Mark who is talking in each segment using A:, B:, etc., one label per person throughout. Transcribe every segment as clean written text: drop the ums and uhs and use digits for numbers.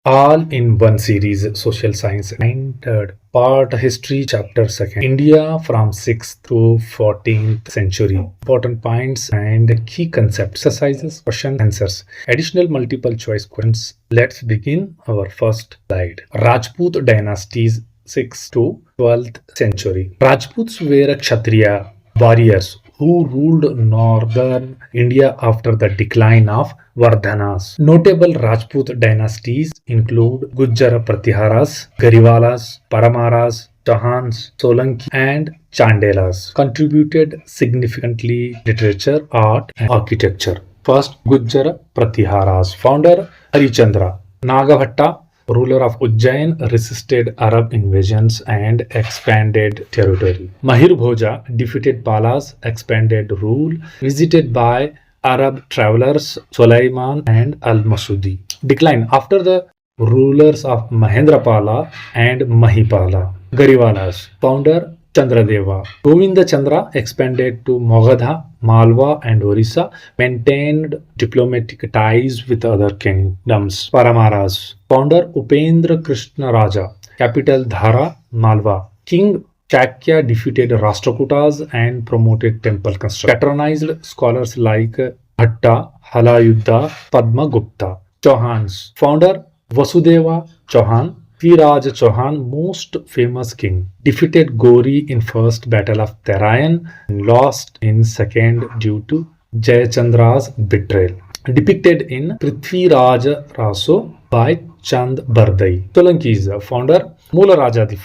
A: all in one series, social science. Entered part history, chapter second. India from 6th to 14th century. Important points and key concepts. Exercises, question answers. Additional multiple choice questions. Let's begin our first slide. Rajput dynasties 6th to 12th century. Rajputs were Kshatriya warriors who ruled northern India after the decline of Vardhanas. Notable Rajput dynasties include Gujjara Pratiharas, Gariwalas, Paramaras, Chauhans, Solanki, and Chandelas. Contributed significantly literature, art, and architecture. First, Gujjara Pratiharas. Founder Harichandra. Nagabhatta, ruler of Ujjain, resisted Arab invasions and expanded territory. Mahir Bhoja defeated Palas, expanded rule, visited by Arab travelers Sulaiman and Al-Masudi. Decline after the rulers of Mahendrapala and Mahipala. Gariwalas, founder Chandradeva. Govinda Chandra expanded to Magadha, Malwa, and Orissa, maintained diplomatic ties with other kingdoms. Paramaras, founder Upendra Krishna Raja, capital Dhara, Malwa. King Chakya defeated Rashtrakutas and promoted temple construction. Patronized scholars like Bhatta, Halayuddha, Padma Gupta. Chauhans, founder Vasudeva Chauhan, Raj Chauhan, most famous king, defeated Gori in first battle of Tarayan and lost in second due to Jayachandra's betrayal. Depicted in Prithviraj Raso by Chand Bardai. Solanki's founder Mula Raja I.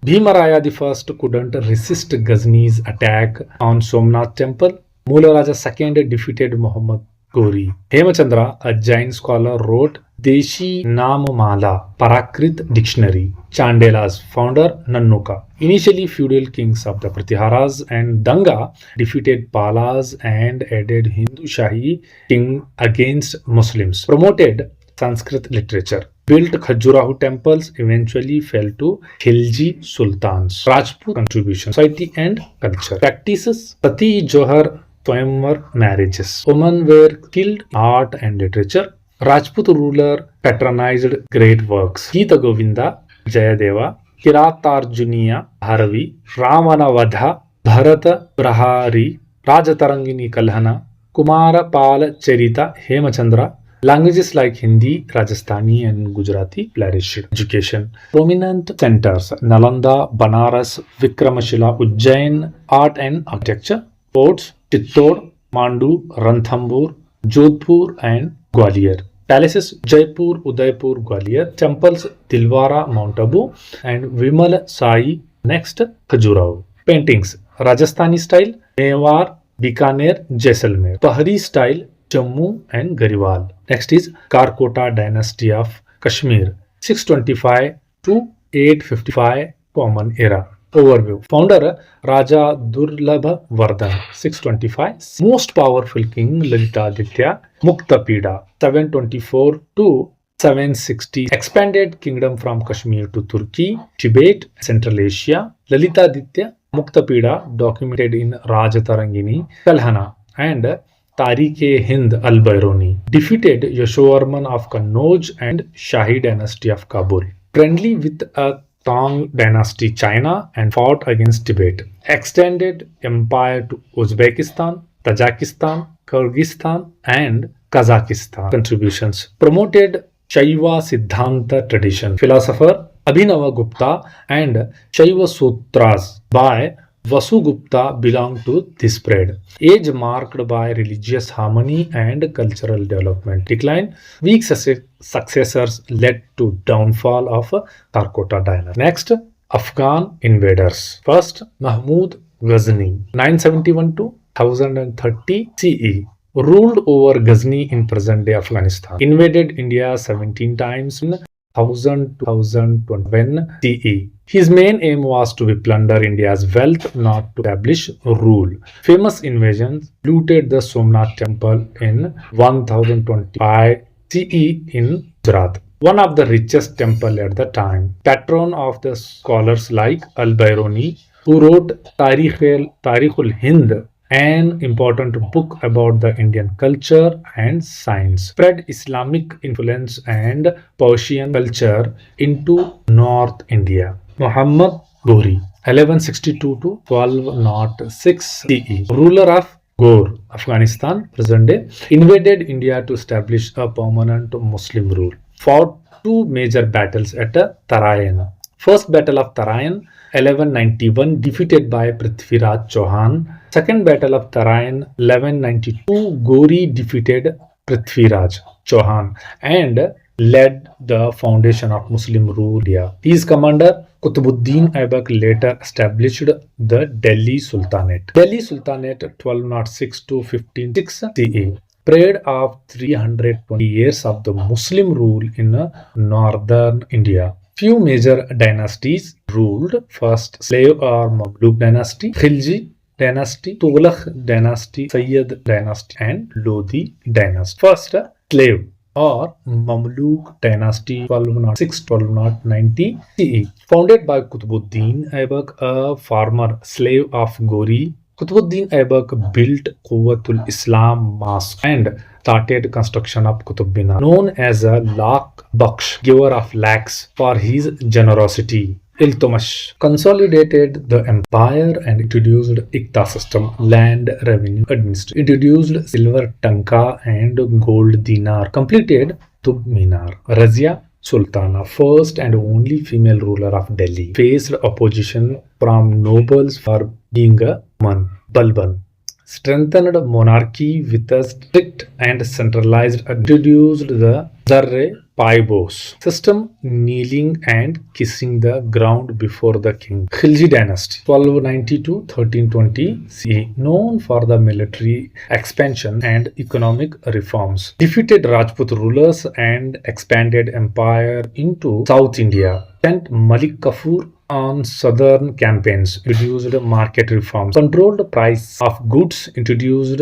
A: Bhimaraya I couldn't resist Ghazni's attack on Somnath temple. Mula Raja II defeated Muhammad Gori. Hemachandra, a Jain scholar, wrote Deshi Namamala, Parakrit Dictionary. Chandela's founder Nannuka. Initially feudal kings of the Pratiharas and Danga defeated Palas and added Hindu Shahi king against Muslims. Promoted Sanskrit literature. Built Khajuraho temples, eventually fell to Khilji sultans. Rajput contribution, society and culture. Practices, Sati Johar Swayamvar marriages. Women were skilled in art and literature. Rajput ruler patronized great works. Gita Govinda, Jayadeva, Kiratarjuniya, Bharavi, Ramanavadha, Bharata Prahari, Rajatarangini Kalhana, Kumara Pala Charita, Hemachandra. Languages like Hindi, Rajasthani, and Gujarati flourished. Education. Prominent centers: Nalanda, Banaras, Vikramashila, Ujjain. Art and architecture. Ports: Chittor, Mandu, Ranthambore, Jodhpur, and Gwalior. Palaces: Jaipur, Udaipur, Gwalior. Temples: Dilwara, Mount Abu, and Vimal Sai. Next, Khajuraho. Paintings: Rajasthani style, Mewar, Bikaner, Jaisalmer. Pahari style, Jammu and Gariwal. Next is Karkota dynasty of Kashmir, 625 to 855 Common Era. Overview. Founder Raja Durlabha Vardhan, 625. Most powerful king Lalitaditya Muktapida, 724 to 760. Expanded kingdom from Kashmir to Turkey, Tibet, Central Asia. Lalitaditya Muktapida documented in Rajatarangini, Kalhana, and Tariq-e-Hind al-Bairuni. Defeated Yashovarman of Kannauj and Shahi dynasty of Kabul. Friendly with a Tang dynasty China and fought against Tibet. Extended empire to Uzbekistan, Tajikistan, Kyrgyzstan, and Kazakhstan. Contributions. Promoted Shaiva Siddhanta tradition. Philosopher Abhinava Gupta and Shaiva Sutras by Vasu Gupta belong to this spread. Age marked by religious harmony and cultural development. Decline. Weak successors led to downfall of Karkota dynasty. Next, Afghan invaders. First, Mahmud Ghazni, 971 to 1030 CE. Ruled over Ghazni in present-day Afghanistan. Invaded India 17 times in 1000 to 1020 CE. His main aim was to plunder India's wealth, not to establish rule. Famous invasions: looted the Somnath temple in 1025 CE in Gujarat, one of the richest temple at the time. Patron of the scholars like Al-Bairuni, who wrote Tarikhul Hind an important book about the Indian culture and science, spread Islamic influence and Persian culture into North India. Muhammad Ghori, 1162 to 1206 CE, ruler of Ghor, Afghanistan, present day, invaded India to establish a permanent Muslim rule. Fought two major battles at Tarayan. First Battle of Tarayan, 1191, defeated by Prithviraj Chauhan. Second Battle of Tarayan, 1192, Gori defeated Prithviraj Chauhan and led the foundation of Muslim rule in India. His commander Qutbuddin Aibak later established the Delhi Sultanate. Delhi Sultanate 1206 to 1506 CE. Period of 320 years of the Muslim rule in northern India. Few major dynasties ruled. First, slave or Mamluk dynasty, Khilji dynasty, Tughlaq dynasty, Sayyid dynasty, and Lodi dynasty. First, slave or Mamluk dynasty 1206-1290 CE, founded by Qutbuddin Aibak, a former slave of Ghori. Qutbuddin Aibak built Quwwatul Islam Mosque and started construction of Qutub Minar, known as a Lakh Baksh, giver of lakhs, for his generosity. Iltutmish consolidated the empire and introduced Ikta system, land revenue administration, introduced silver tanka and gold dinar, completed Qutub Minar. Razia Sultana, first and only female ruler of Delhi, faced opposition from nobles for being a woman. Balban strengthened monarchy with a strict and centralized, introduced the Zarre Paibos system, kneeling and kissing the ground before the king. Khilji dynasty 1292-1320 CE, known for the military expansion and economic reforms, defeated Rajput rulers and expanded empire into South India. Sent Malik Kafur on southern campaigns, introduced market reforms, controlled price of goods, introduced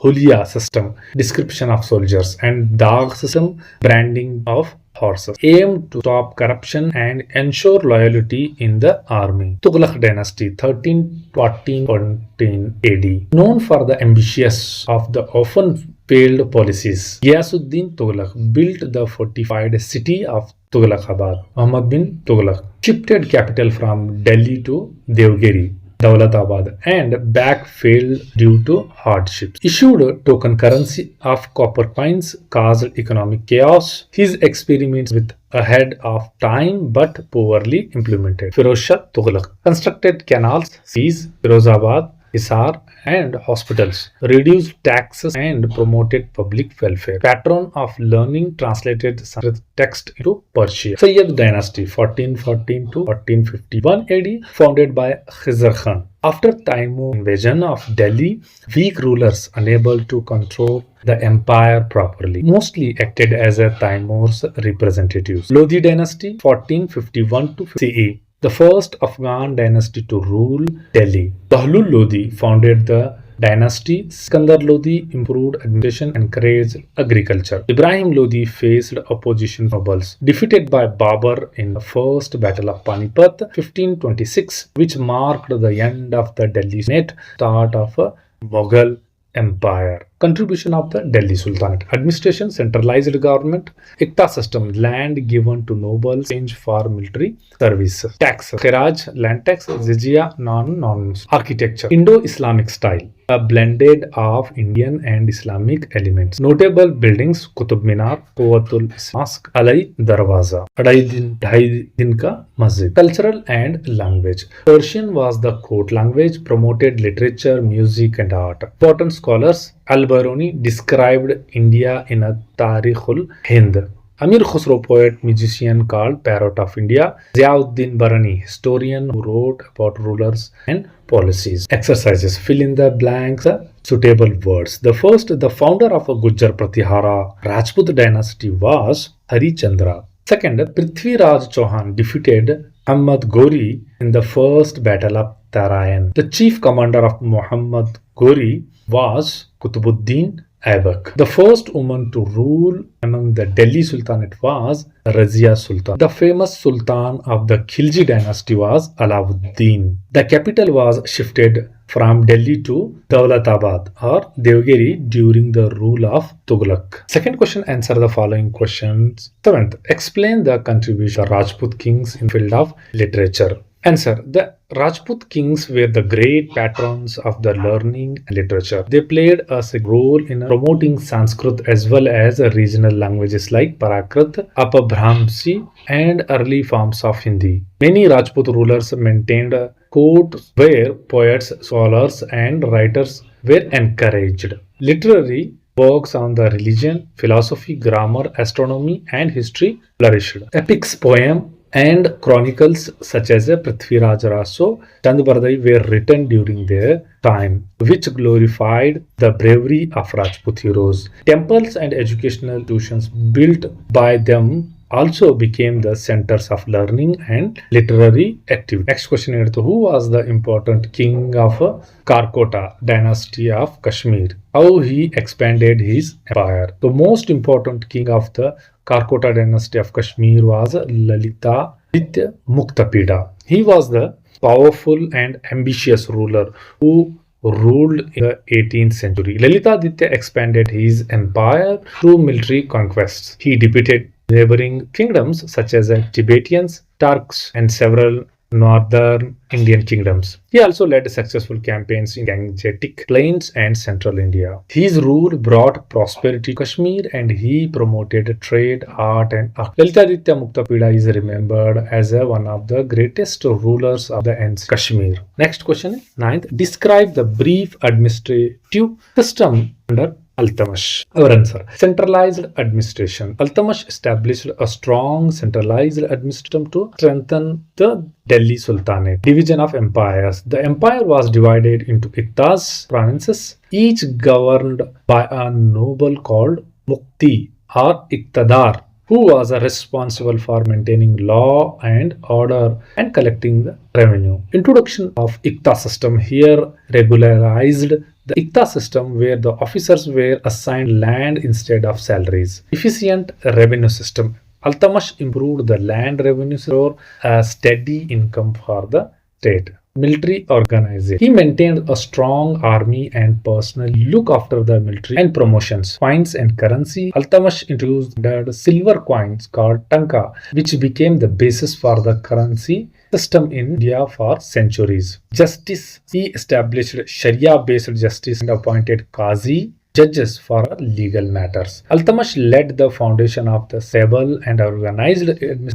A: Hulia system, description of soldiers, and Dag system, branding of horses, aimed to stop corruption and ensure loyalty in the army. Tughlaq dynasty 1314 AD, known for the ambitious of the often failed policies. Ghiyasuddin Tughlaq built the fortified city of Tughlaqabad. Muhammad bin Tughlaq shifted capital from Delhi to Devgiri, Dawlatabad, and back failed due to hardships. Issued token currency of copper coins, caused economic chaos. His experiments with ahead of time but poorly implemented. Firoz Shah Tughlaq constructed canals, seas, Firozabad, Hisar, and hospitals, reduced taxes and promoted public welfare. Patron of learning, translated Sanskrit text into Persian. Sayyid dynasty 1414 to 1451 AD, founded by Khizr Khan. After Taimur invasion of Delhi, weak rulers unable to control the empire properly mostly acted as a Taimur's representatives. Lodi dynasty 1451 to CE, the first Afghan dynasty to rule Delhi. Bahlul Lodi founded the dynasty. Sikandar Lodi improved administration and encouraged agriculture. Ibrahim Lodi faced opposition nobles, defeated by Babur in the first battle of Panipat 1526, which marked the end of the Delhi Sultanate, start of a Mughal Empire. Contribution of the Delhi Sultanate. Administration, centralized government, Ikta system, land given to nobles, change for military service. Tax, Khiraj, land tax, Jizya, non-Muslim. Architecture, Indo-Islamic style, a blended of Indian and Islamic elements. Notable buildings, Qutub Minar, Quwwatul Mosque, Alai Darwaza, Dhai Din Ka Masjid. Cultural and language. Persian was the court language, promoted literature, music and art. Important scholars, Al-Biruni described India in a Tarikhul Hind. Amir Khusro, poet, musician called Parrot of India. Ziauddin Barani, historian who wrote about rulers and policies. Exercises. Fill in the blanks, suitable words. The founder of a Gujjar Pratihara Rajput dynasty was Harichandra. Second, Prithviraj Chauhan defeated Muhammad Ghori in the first battle of Tarayan. The chief commander of Muhammad Ghori was Qutbuddin Aibak. The first woman to rule among the Delhi Sultanate was Razia Sultan. The famous Sultan of the Khilji dynasty was Alauddin. The capital was shifted from Delhi to Dawlatabad or Devgiri during the rule of Tughlaq. Second question, answer the following questions. Seventh, explain the contribution of Rajput kings in field of literature. Answer. The Rajput kings were the great patrons of the learning and literature. They played a role in promoting Sanskrit as well as regional languages like Prakrit, Apabhramsi, and early forms of Hindi. Many Rajput rulers maintained courts where poets, scholars, and writers were encouraged. Literary works on the religion, philosophy, grammar, astronomy, and history flourished. Epics, poem, and chronicles such as Prithviraj Raso, Chandbardai were written during their time, which glorified the bravery of Rajput heroes. Temples and educational institutions built by them also became the centers of learning and literary activity. Next question is, who was the important king of Karkota dynasty of Kashmir? How he expanded his empire? The most important king of the Karkota dynasty of Kashmir was Lalita Aditya Muktapida. He was the powerful and ambitious ruler who ruled in the 18th century. Lalitaditya expanded his empire through military conquests. He defeated neighboring kingdoms such as Tibetans, Turks, and several northern Indian kingdoms. He also led successful campaigns in Gangetic Plains and central India. His rule brought prosperity to Kashmir and he promoted trade, art, and art. Lalitaditya Muktapida is remembered as one of the greatest rulers of the ancient Kashmir. Next question, ninth. Describe the brief administrative system under Iltutmish. Our answer. Centralized administration. Iltutmish established a strong centralized administration to strengthen the Delhi Sultanate. Division of empires. The empire was divided into Iktas provinces, each governed by a noble called Mukti or Iqtadar, who was responsible for maintaining law and order and collecting the revenue. Introduction of Ikta system here regularized the Ikta system where the officers were assigned land instead of salaries. Efficient revenue system. Iltutmish improved the land revenue for a steady income for the state. Military organization. He maintained a strong army and personally looked after the military and promotions. Coins and currency. Iltutmish introduced the silver coins called tanka, which became the basis for the currency system in India for centuries. Justice. He established Sharia-based justice and appointed Qazi judges for legal matters. Iltutmish led the foundation of the civil and organized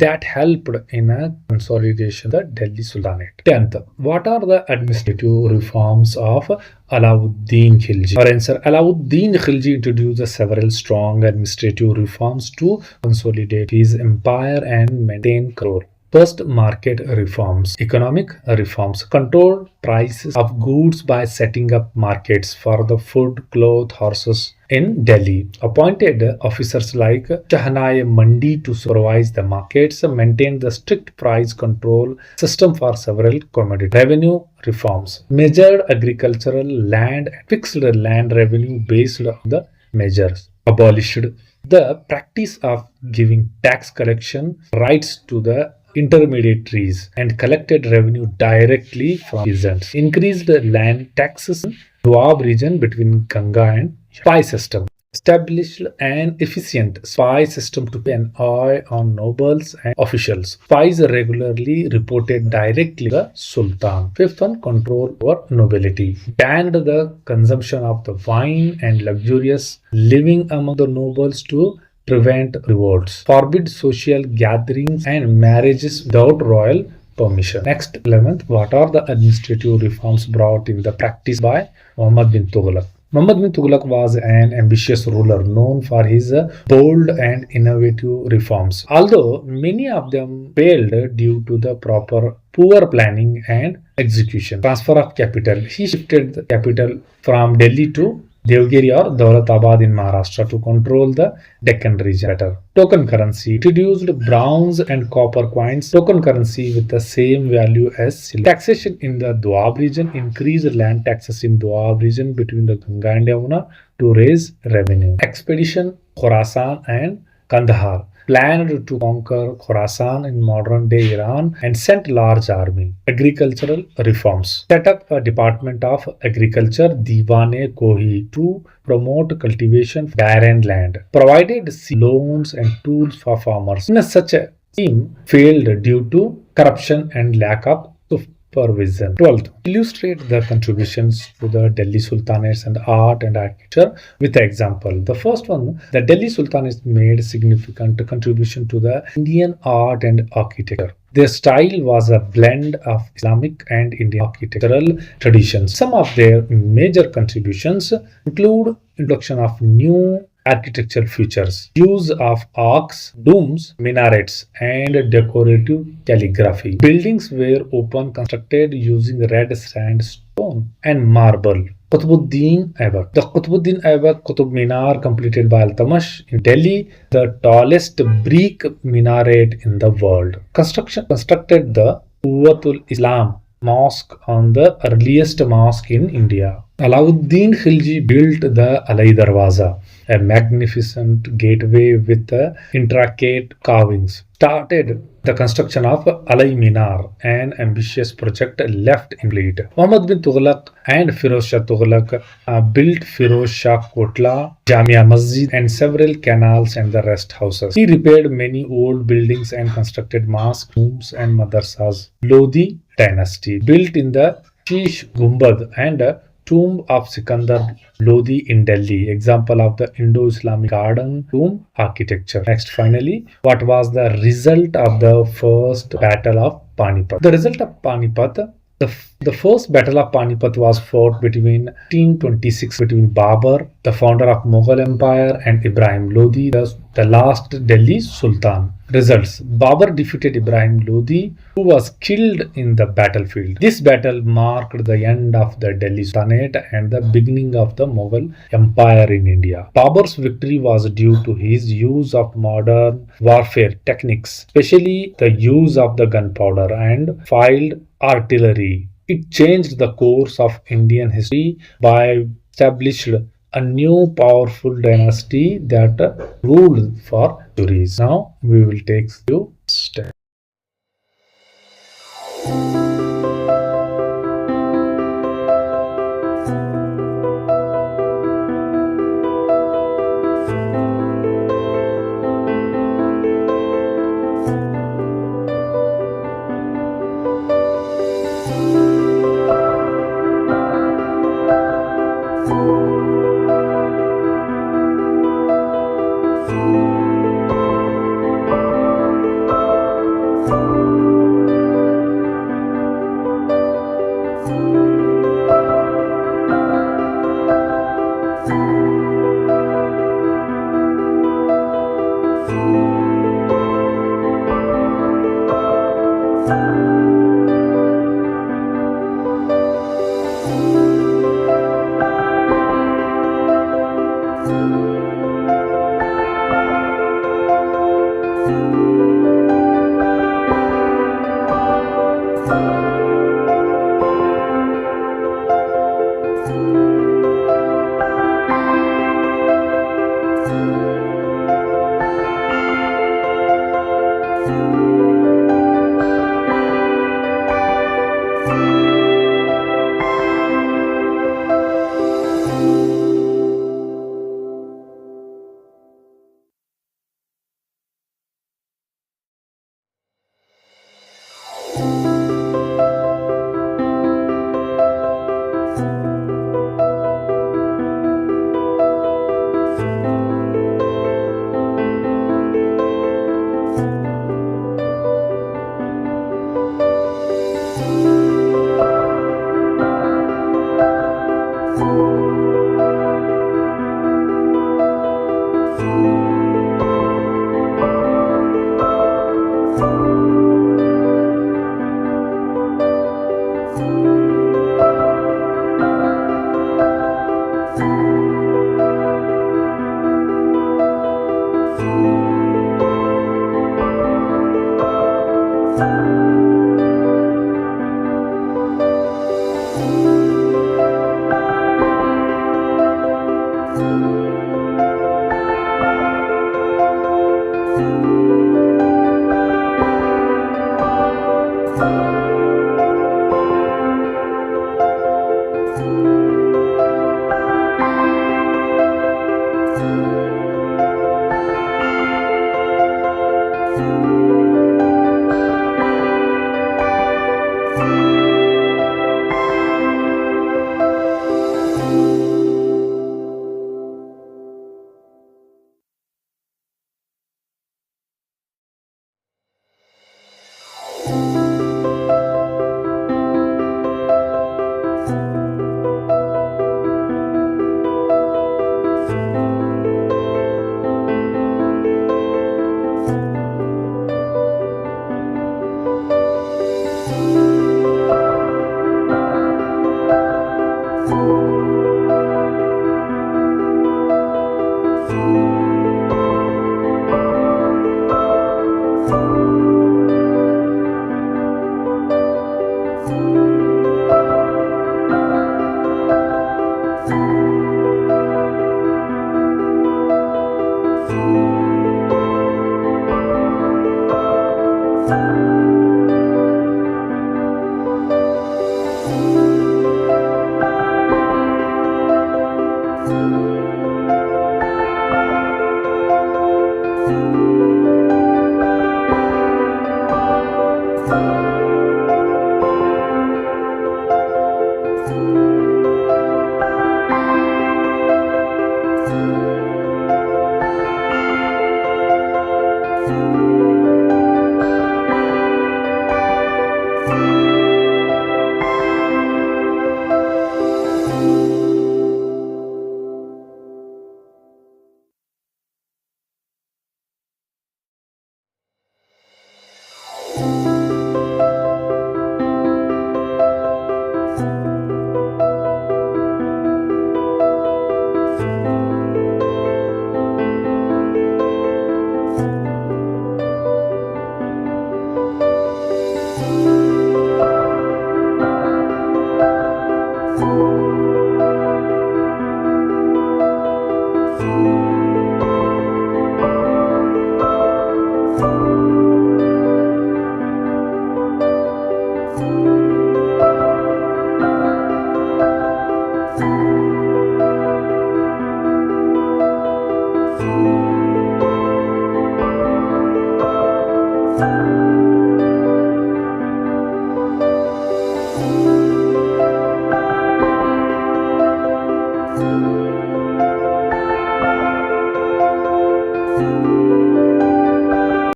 A: that helped in a consolidation of the Delhi Sultanate. 10th, what are the administrative reforms of Alauddin Khilji? Our answer, Alauddin Khilji introduced several strong administrative reforms to consolidate his empire and maintain control. First, market reforms. Economic reforms controlled prices of goods by setting up markets for the food, cloth, horses in Delhi. Appointed officers like Chahnai Mandi to supervise the markets, maintained the strict price control system for several commodities. Revenue reforms. Measured agricultural land and fixed land revenue based on the measures. Abolished the practice of giving tax collection rights to the intermediaries and collected revenue directly from peasants. Increased land taxes in Doab region between Ganga and spy system. Established an efficient spy system to pay an eye on nobles and officials. Spies regularly reported directly to the Sultan. Fifth one, control over nobility. Banned the consumption of the wine and luxurious living among the nobles to prevent revolts. Forbid social gatherings and marriages without royal permission. Next, 11th, what are the administrative reforms brought in the practice by Muhammad bin Tughlaq? Muhammad bin Tughlaq was an ambitious ruler known for his bold and innovative reforms. Although many of them failed due to the poor planning and execution. Transfer of capital. He shifted the capital from Delhi to Devgiri or Dawlatabad in Maharashtra to control the Deccan region better. Token currency. Introduced bronze and copper coins. Token currency with the same value as silver. Taxation in the Doab region. Increased land taxes in Doab region between the Ganga and Yamuna to raise revenue. Expedition, Khorasan and Kandahar. planned to conquer Khorasan in modern-day Iran and sent large army. Agricultural reforms. Set up a Department of Agriculture, Diwane-Kohi, to promote cultivation of barren land. Provided loans and tools for farmers. Such a scheme failed due to corruption and lack of supervision. 12th, illustrate the contributions to the Delhi Sultanates and art and architecture with an example. The first one, the Delhi Sultanates made significant contribution to the Indian art and architecture. Their style was a blend of Islamic and Indian architectural traditions. Some of their major contributions include introduction of new architectural features, use of arcs, domes, minarets, and decorative calligraphy. Buildings were open constructed using red sandstone and marble. Qutbuddin Aibak. The Qutbuddin Aibak Qutub Minar completed by Al-Tamash in Delhi, the tallest brick minaret in the world. Constructed the Quwwatul Islam mosque on the earliest mosque in India. Alauddin Khilji built the Alai Darwaza, a magnificent gateway with intricate carvings. Started the construction of Alai Minar, an ambitious project left incomplete. Muhammad bin Tughlaq and Firoz Shah Tughlaq built Firoz Shah Kotla, Jamia Masjid, and several canals and the rest houses. He repaired many old buildings and constructed mosques, tombs, and madrasas. Lodi dynasty built in the Shish Gumbad and Tomb of Sikandar Lodi in Delhi, example of the Indo-Islamic garden tomb architecture. Next, finally, what was the result of the first battle of Panipat? The result of Panipat, the first battle of Panipat was fought between 1826 between Babur, the founder of Mughal Empire, and Ibrahim Lodi, the last Delhi Sultan. Results: Babur defeated Ibrahim Lodi, who was killed in the battlefield. This battle marked the end of the Delhi Sultanate and the beginning of the Mughal Empire in India. Babur's victory was due to his use of modern warfare techniques, especially the use of the gunpowder and field artillery. It changed the course of Indian history by establishing a new powerful dynasty that ruled for centuries. Now we will take few steps.